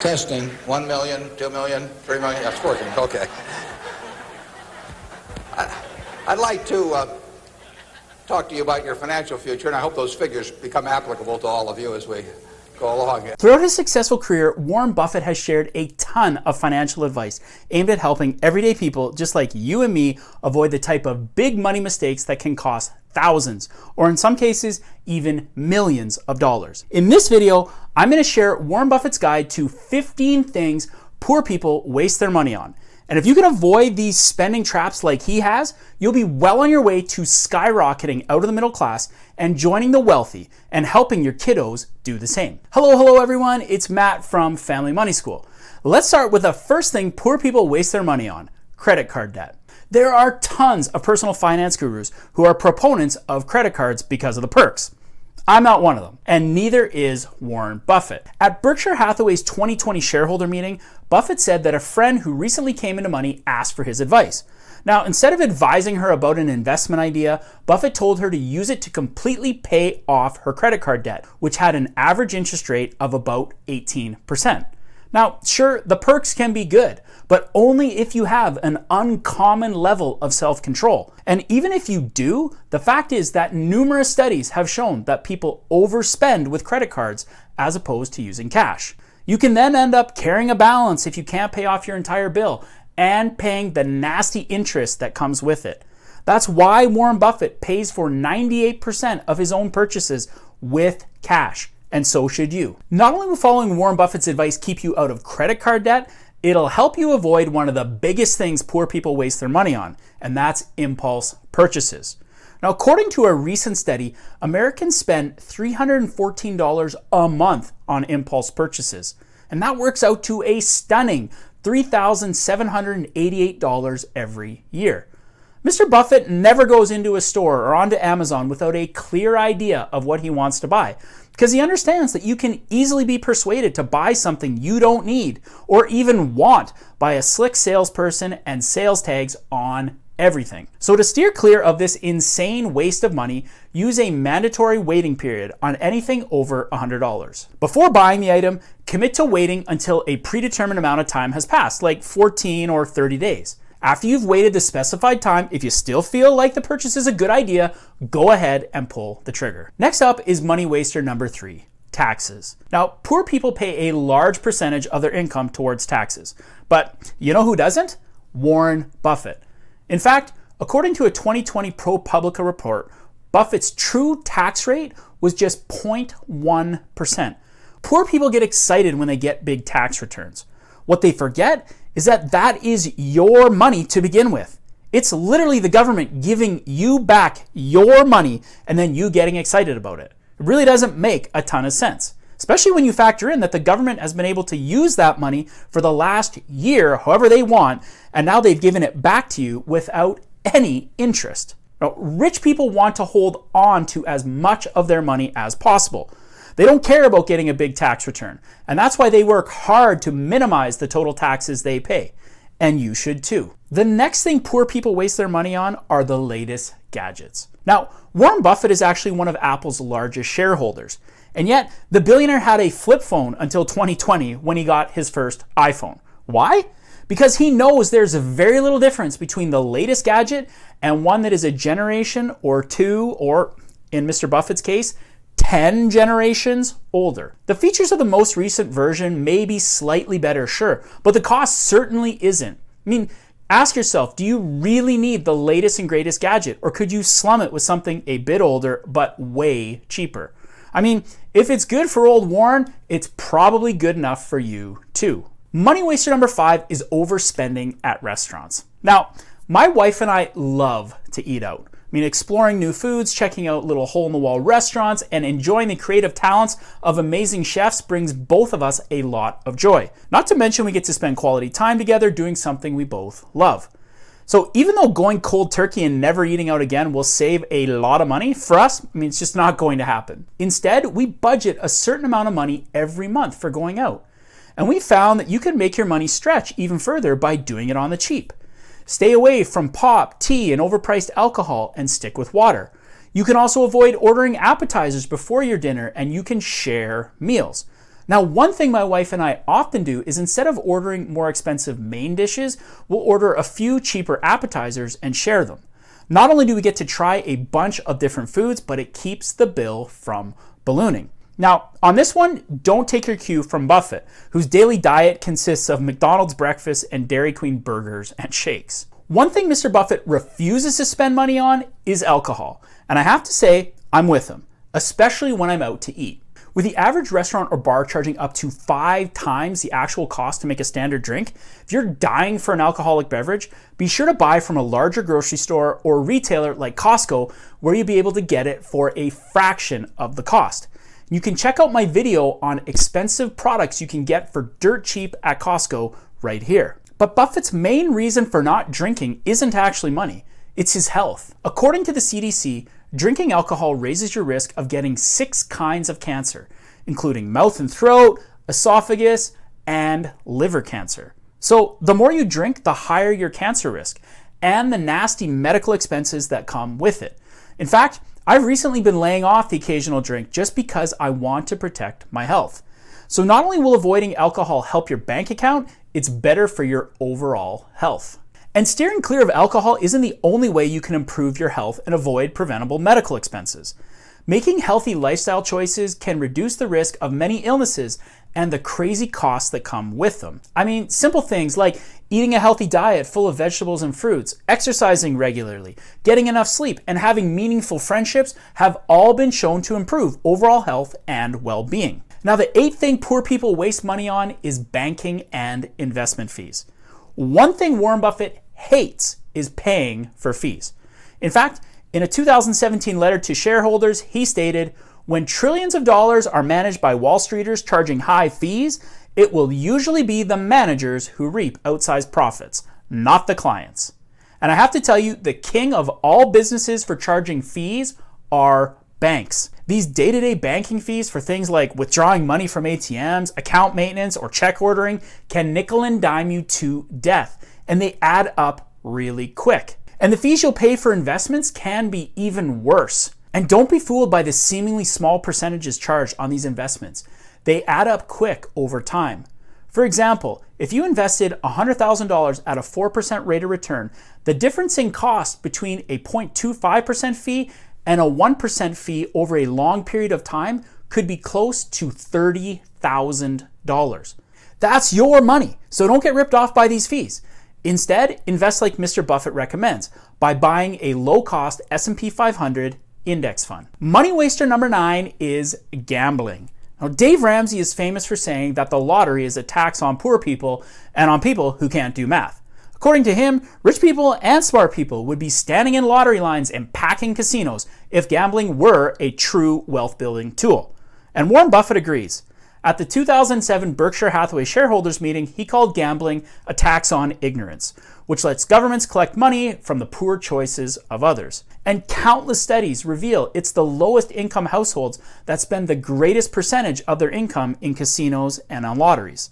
Testing, 1 million, 2 million, 3 million, that's working, okay. I'd like to talk to you about your financial future, and I hope those figures become applicable to all of you as we go along. Throughout his successful career, Warren Buffett has shared a ton of financial advice aimed at helping everyday people just like you and me avoid the type of big money mistakes that can cost thousands, or in some cases, even millions of dollars. In this video, I'm going to share Warren Buffett's guide to 15 things poor people waste their money on. And if you can avoid these spending traps like he has, you'll be well on your way to skyrocketing out of the middle class and joining the wealthy and helping your kiddos do the same. Hello everyone, it's Matt from Family Money School. Let's start with the first thing poor people waste their money on: credit card debt. There are tons of personal finance gurus who are proponents of credit cards because of the perks. I'm not one of them, and neither is Warren Buffett. At Berkshire Hathaway's 2020 shareholder meeting, Buffett said that a friend who recently came into money asked for his advice. Now, instead of advising her about an investment idea, Buffett told her to use it to completely pay off her credit card debt, which had an average interest rate of about 18%. Now, sure, the perks can be good, but only if you have an uncommon level of self-control. And even if you do, the fact is that numerous studies have shown that people overspend with credit cards as opposed to using cash. You can then end up carrying a balance if you can't pay off your entire bill and paying the nasty interest that comes with it. That's why Warren Buffett pays for 98% of his own purchases with cash. And so should you. Not only will following Warren Buffett's advice keep you out of credit card debt, it'll help you avoid one of the biggest things poor people waste their money on, and that's impulse purchases. Now, according to a recent study, Americans spend $314 a month on impulse purchases, and that works out to a stunning $3,788 every year. Mr. Buffett never goes into a store or onto Amazon without a clear idea of what he wants to buy, because he understands that you can easily be persuaded to buy something you don't need or even want by a slick salesperson and sales tags on everything. So to steer clear of this insane waste of money, use a mandatory waiting period on anything over $100. Before buying the item, commit to waiting until a predetermined amount of time has passed, like 14 or 30 days. After you've waited the specified time, if you still feel like the purchase is a good idea, go ahead and pull the trigger. Next up is money waster number 3, taxes. Now, poor people pay a large percentage of their income towards taxes. But you know who doesn't? Warren Buffett. In fact, according to a 2020 ProPublica report, Buffett's true tax rate was just 0.1%. Poor people get excited when they get big tax returns. What they forget is that that is your money to begin with. It's literally the government giving you back your money and then you getting excited about it. It really doesn't make a ton of sense, especially when you factor in that the government has been able to use that money for the last year, however they want, and now they've given it back to you without any interest. Now, rich people want to hold on to as much of their money as possible. They don't care about getting a big tax return, and that's why they work hard to minimize the total taxes they pay. And you should too. The next thing poor people waste their money on are the latest gadgets. Now, Warren Buffett is actually one of Apple's largest shareholders, and yet the billionaire had a flip phone until 2020 when he got his first iPhone. Why? Because he knows there's very little difference between the latest gadget and one that is a generation or two, or in Mr. Buffett's case, 10 generations older. The features of the most recent version may be slightly better, sure, but the cost certainly isn't. I mean, ask yourself, do you really need the latest and greatest gadget, or could you slum it with something a bit older but way cheaper? I mean, if it's good for old Warren, it's probably good enough for you too. Money waster number 5 is overspending at restaurants. Now, my wife and I love to eat out. I mean, exploring new foods, checking out little hole-in-the-wall restaurants, and enjoying the creative talents of amazing chefs brings both of us a lot of joy. Not to mention we get to spend quality time together doing something we both love. So even though going cold turkey and never eating out again will save a lot of money, for us, I mean, it's just not going to happen. Instead, we budget a certain amount of money every month for going out. And we found that you can make your money stretch even further by doing it on the cheap. Stay away from pop, tea, and overpriced alcohol and stick with water. You can also avoid ordering appetizers before your dinner, and you can share meals. Now, one thing my wife and I often do is instead of ordering more expensive main dishes, we'll order a few cheaper appetizers and share them. Not only do we get to try a bunch of different foods, but it keeps the bill from ballooning. Now, on this one, don't take your cue from Buffett, whose daily diet consists of McDonald's breakfast and Dairy Queen burgers and shakes. One thing Mr. Buffett refuses to spend money on is alcohol. And I have to say, I'm with him, especially when I'm out to eat. With the average restaurant or bar charging up to 5 times the actual cost to make a standard drink, if you're dying for an alcoholic beverage, be sure to buy from a larger grocery store or retailer like Costco, where you'll be able to get it for a fraction of the cost. You can check out my video on expensive products you can get for dirt cheap at Costco right here. But Buffett's main reason for not drinking isn't actually money, it's his health. According to the CDC, drinking alcohol raises your risk of getting 6 kinds of cancer, including mouth and throat, esophagus, and liver cancer. So the more you drink, the higher your cancer risk and the nasty medical expenses that come with it. In fact, I've recently been laying off the occasional drink just because I want to protect my health. So not only will avoiding alcohol help your bank account, it's better for your overall health. And steering clear of alcohol isn't the only way you can improve your health and avoid preventable medical expenses. Making healthy lifestyle choices can reduce the risk of many illnesses and the crazy costs that come with them. I mean, simple things like eating a healthy diet full of vegetables and fruits, exercising regularly, getting enough sleep, and having meaningful friendships have all been shown to improve overall health and well-being. Now, the 8th thing poor people waste money on is banking and investment fees. One thing Warren Buffett hates is paying for fees. In fact, in a 2017 letter to shareholders, he stated, "When trillions of dollars are managed by Wall Streeters charging high fees, it will usually be the managers who reap outsized profits, not the clients." And I have to tell you, the king of all businesses for charging fees are banks. These day-to-day banking fees for things like withdrawing money from ATMs, account maintenance, or check ordering can nickel and dime you to death, and they add up really quick. And the fees you'll pay for investments can be even worse. And don't be fooled by the seemingly small percentages charged on these investments. They add up quick over time. For example, if you invested $100,000 at a 4% rate of return, the difference in cost between a 0.25% fee and a 1% fee over a long period of time could be close to $30,000. That's your money, so don't get ripped off by these fees. Instead, invest like Mr. Buffett recommends by buying a low-cost S&P 500 index fund. Money waster number 9 is gambling. Now, Dave Ramsey is famous for saying that the lottery is a tax on poor people and on people who can't do math. According to him, rich people and smart people would be standing in lottery lines and packing casinos if gambling were a true wealth-building tool. And Warren Buffett agrees. At the 2007 Berkshire Hathaway shareholders meeting, he called gambling a tax on ignorance, which lets governments collect money from the poor choices of others. And countless studies reveal it's the lowest income households that spend the greatest percentage of their income in casinos and on lotteries.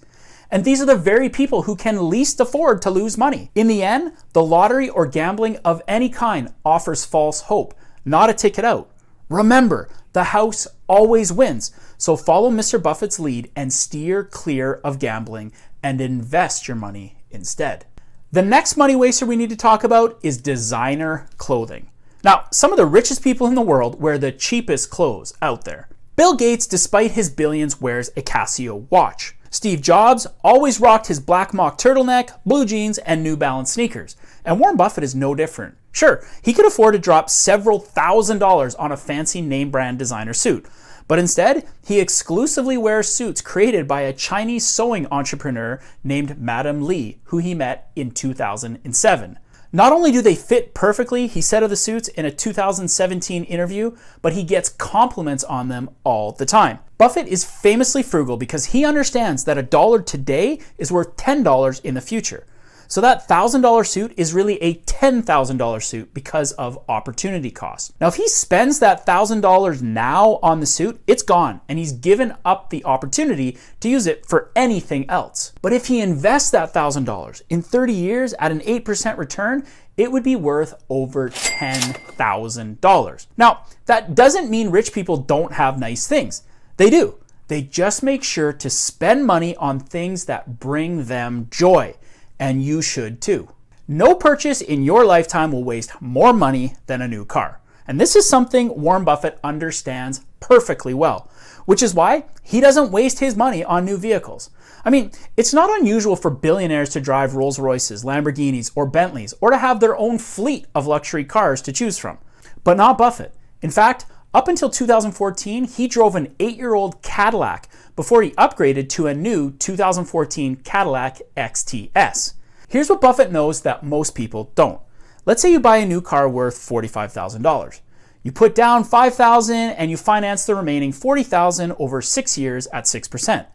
And these are the very people who can least afford to lose money. In the end, the lottery or gambling of any kind offers false hope, not a ticket out. Remember, the house always wins. So follow Mr. Buffett's lead and steer clear of gambling and invest your money instead. The next money waster we need to talk about is designer clothing. Now, some of the richest people in the world wear the cheapest clothes out there. Bill Gates, despite his billions, wears a Casio watch. Steve Jobs always rocked his black mock turtleneck, blue jeans, and New Balance sneakers. And Warren Buffett is no different. Sure, he could afford to drop several $1,000s on a fancy name brand designer suit. But instead, he exclusively wears suits created by a Chinese sewing entrepreneur named Madam Li, who he met in 2007. Not only do they fit perfectly, he said of the suits in a 2017 interview, but he gets compliments on them all the time. Buffett is famously frugal because he understands that $1 today is worth $10 in the future. So that $1,000 suit is really a $10,000 suit because of opportunity cost. Now, if he spends that $1,000 now on the suit, it's gone, and he's given up the opportunity to use it for anything else. But if he invests that $1,000 in 30 years at an 8% return, it would be worth over $10,000. Now, that doesn't mean rich people don't have nice things. They do. They just make sure to spend money on things that bring them joy, and you should too. No purchase in your lifetime will waste more money than a new car. And this is something Warren Buffett understands perfectly well, which is why he doesn't waste his money on new vehicles. I mean, it's not unusual for billionaires to drive Rolls Royces, Lamborghinis, or Bentleys, or to have their own fleet of luxury cars to choose from. But not Buffett. In fact, up until 2014, he drove an 8-year-old Cadillac before he upgraded to a new 2014 Cadillac XTS. Here's what Buffett knows that most people don't. Let's say you buy a new car worth $45,000. You put down $5,000 and you finance the remaining $40,000 over 6 years at 6%.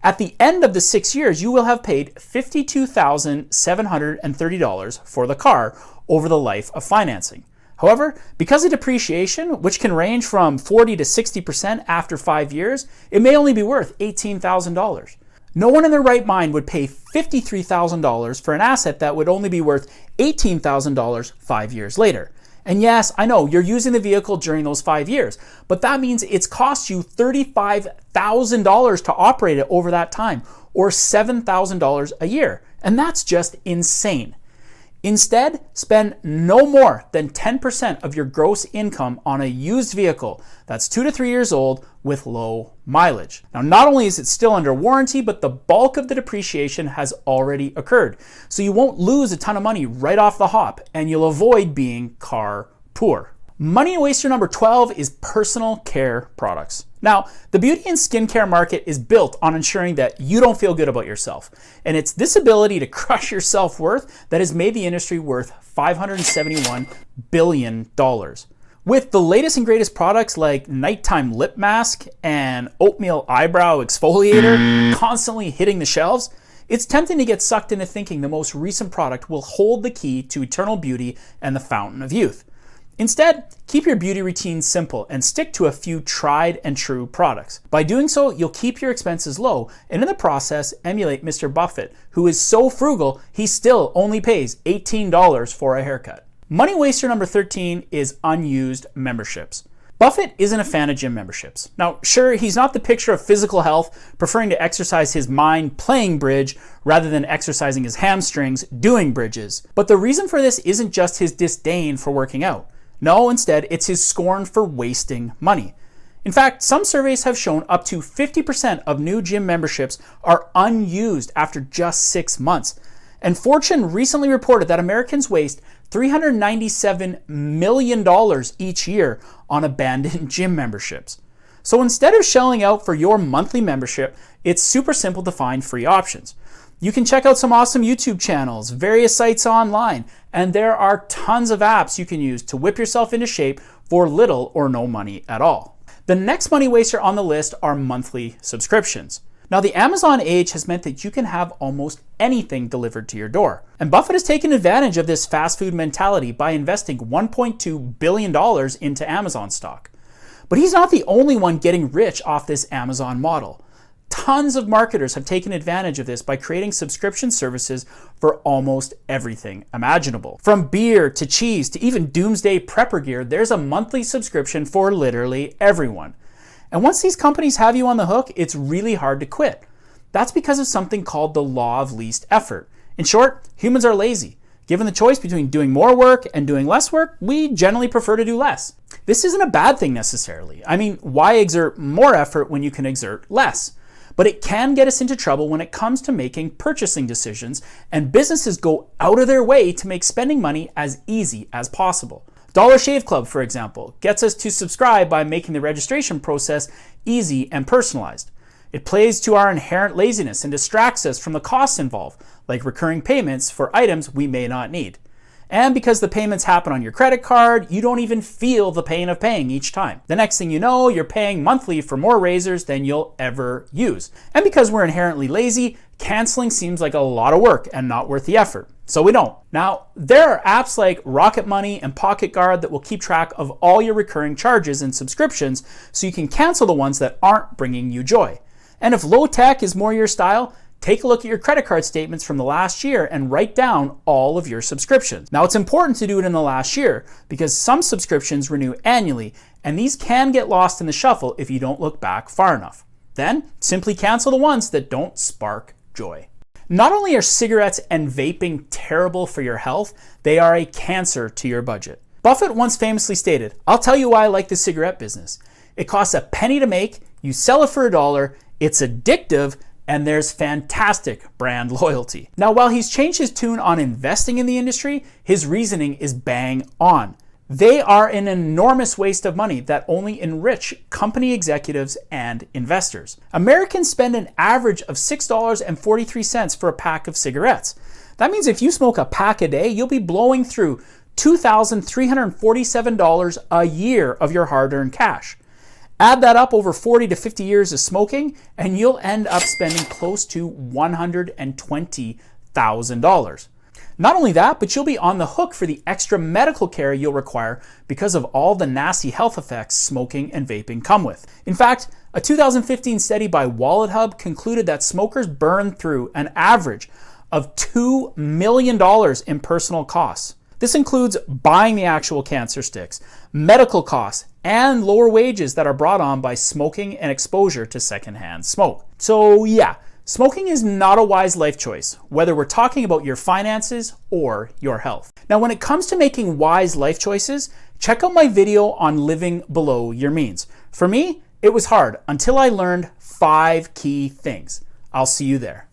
At the end of the 6 years, you will have paid $52,730 for the car over the life of financing. However, because of depreciation, which can range from 40 to 60% after 5 years, it may only be worth $18,000. No one in their right mind would pay $53,000 for an asset that would only be worth $18,000 5 years later. And yes, I know you're using the vehicle during those 5 years, but that means it's cost you $35,000 to operate it over that time, or $7,000 a year. And that's just insane. Instead, spend no more than 10% of your gross income on a used vehicle that's 2 to 3 years old with low mileage. Now, not only is it still under warranty, but the bulk of the depreciation has already occurred. So you won't lose a ton of money right off the hop, and you'll avoid being car poor. Money waster number 12 is personal care products. Now, the beauty and skincare market is built on ensuring that you don't feel good about yourself. And it's this ability to crush your self-worth that has made the industry worth $571 billion. With the latest and greatest products like nighttime lip mask and oatmeal eyebrow exfoliator constantly hitting the shelves, it's tempting to get sucked into thinking the most recent product will hold the key to eternal beauty and the fountain of youth. Instead, keep your beauty routine simple and stick to a few tried and true products. By doing so, you'll keep your expenses low and in the process emulate Mr. Buffett, who is so frugal he still only pays $18 for a haircut. Money waster number 13 is unused memberships. Buffett isn't a fan of gym memberships. Now, sure, he's not the picture of physical health, preferring to exercise his mind playing bridge rather than exercising his hamstrings doing bridges. But the reason for this isn't just his disdain for working out. No, instead, it's his scorn for wasting money. In fact, some surveys have shown up to 50% of new gym memberships are unused after just 6 months. And Fortune recently reported that Americans waste $397 million each year on abandoned gym memberships. So instead of shelling out for your monthly membership, it's super simple to find free options. You can check out some awesome YouTube channels, various sites online, and there are tons of apps you can use to whip yourself into shape for little or no money at all. The next money waster on the list are monthly subscriptions. Now, the Amazon age has meant that you can have almost anything delivered to your door. And Buffett has taken advantage of this fast food mentality by investing $1.2 billion into Amazon stock. But he's not the only one getting rich off this Amazon model. Tons of marketers have taken advantage of this by creating subscription services for almost everything imaginable. From beer to cheese to even doomsday prepper gear, there's a monthly subscription for literally everyone. And once these companies have you on the hook, it's really hard to quit. That's because of something called the law of least effort. In short, humans are lazy. Given the choice between doing more work and doing less work, we generally prefer to do less. This isn't a bad thing necessarily. I mean, why exert more effort when you can exert less? But it can get us into trouble when it comes to making purchasing decisions, and businesses go out of their way to make spending money as easy as possible. Dollar Shave Club, for example, gets us to subscribe by making the registration process easy and personalized. It plays to our inherent laziness and distracts us from the costs involved, like recurring payments for items we may not need. And because the payments happen on your credit card, you don't even feel the pain of paying each time. The next thing you know, you're paying monthly for more razors than you'll ever use. And because we're inherently lazy, canceling seems like a lot of work and not worth the effort. So we don't. Now, there are apps like Rocket Money and Pocket Guard that will keep track of all your recurring charges and subscriptions so you can cancel the ones that aren't bringing you joy. And if low tech is more your style, take a look at your credit card statements from the last year and write down all of your subscriptions. Now, it's important to do it in the last year because some subscriptions renew annually, and these can get lost in the shuffle if you don't look back far enough. Then simply cancel the ones that don't spark joy. Not only are cigarettes and vaping terrible for your health, they are a cancer to your budget. Buffett once famously stated, "I'll tell you why I like the cigarette business. It costs a penny to make, you sell it for $1, it's addictive, and there's fantastic brand loyalty." Now, while he's changed his tune on investing in the industry, his reasoning is bang on. They are an enormous waste of money that only enrich company executives and investors. Americans spend an average of $6.43 for a pack of cigarettes. That means if you smoke a pack a day, you'll be blowing through $2,347 a year of your hard-earned cash. Add that up over 40 to 50 years of smoking, and you'll end up spending close to $120,000. Not only that, but you'll be on the hook for the extra medical care you'll require because of all the nasty health effects smoking and vaping come with. In fact, a 2015 study by WalletHub concluded that smokers burn through an average of $2 million in personal costs. This includes buying the actual cancer sticks, medical costs, and lower wages that are brought on by smoking and exposure to secondhand smoke. So yeah, smoking is not a wise life choice, whether we're talking about your finances or your health. Now, when it comes to making wise life choices, check out my video on living below your means. For me, it was hard until I learned 5 key things. I'll see you there.